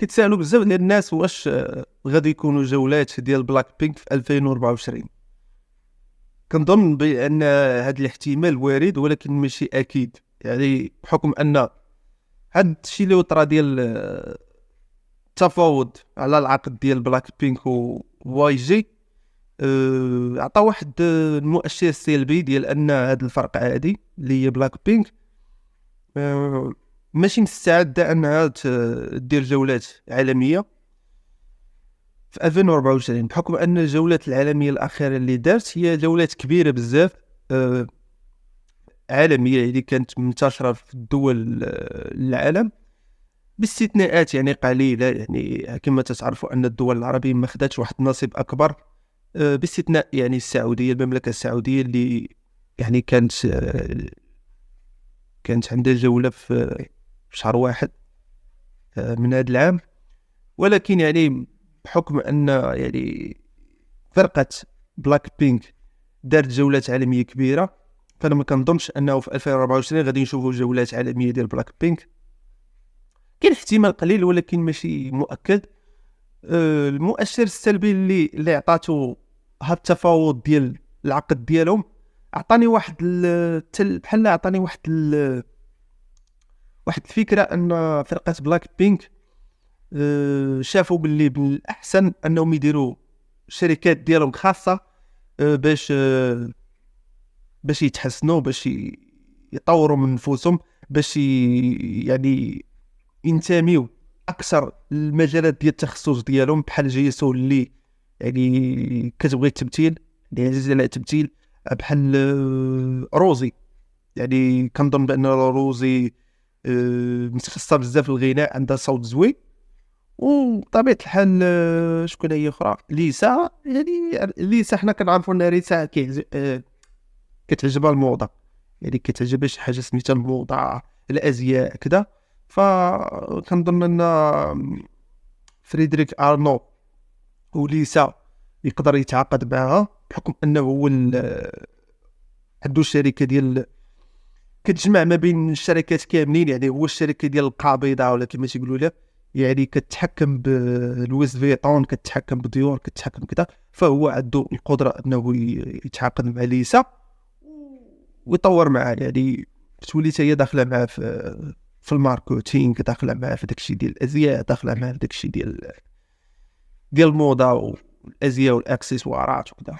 كيتسالوا بزاف ديال الناس واش غادي يكونوا جولات ديال بلاك بينك في 2024. كنظن بان هذا الاحتمال وارد ولكن ماشي اكيد، يعني بحكم ان هاد الشيء اللي وطرا ديال التفاوض على العقد ديال بلاك بينك وواي جي عطى واحد المؤشر سلبي ديال ان هذا الفرق عادي اللي هي بلاك بينك ماشي مستعده انها دير جولات عالميه في 2024، بحكم ان الجولات العالميه الاخيره اللي دارت هي جولات كبيره بزاف عالميه اللي كانت منتشره في الدول العالم باستثناءات يعني قليله، يعني كما تعرفوا ان الدول العربيه ما خداتش واحد النصيب اكبر باستثناء يعني السعوديه، المملكه السعوديه اللي يعني كانت عندها جوله في شهر واحد من هذا العام. ولكن يعني بحكم ان يعني فرقه بلاك بينك دارت جولات عالميه كبيره، فانا ما كنظنش انه في 2024 غادي نشوفوا جولات عالميه ديال بلاك بينك. كاين احتمال قليل ولكن ماشي مؤكد. المؤشر السلبي اللي عطاته هذا التفاوض ديال العقد ديالهم عطاني واحد بحال عطاني واحد الفكره ان فرقه بلاك بينك شافوا باللي من الاحسن انهم يديروا شركات ديالهم خاصه باش يتحسنوا، باش يطوروا من نفوسهم، باش يعني ينتميوا اكثر المجالات ديال التخصص ديالهم، بحال جيسو اللي يعني كتبغي التمثيل، اللي عزيزه على التمثيل، بحال روزي يعني كنظن بان روزي متخصصه بزاف في الغناء، عندها صوت زوين. وطبيعه الحال شكون هي اخرى ليسا، يعني ليسا حنا كنعرفوا ان ليسا كتعجبها الموضه، يعني كتعجبها شي حاجه سميتها الموضه، الازياء كذا. فكنظن ان فريدريك ارنو وليسا يقدر يتعاقد معها بحكم انه هو عنده الشركه ديال كتجمع ما بين الشركات كاملين، يعني هو الشركه ديال القابضه ولا كما تيقولوا له، يعني كتحكم بلويس فيتون، كتحكم بديور، كتحكم كذا. فهو عنده القدره انه يتعاقد مع ليسا ويطور معها، يعني تولي هي داخله معاه في الماركتينغ، داخله معاه في داكشي ديال الازياء، داخله معاه في داكشي ديال الموضه والازياء والاكسسوارات وكذا.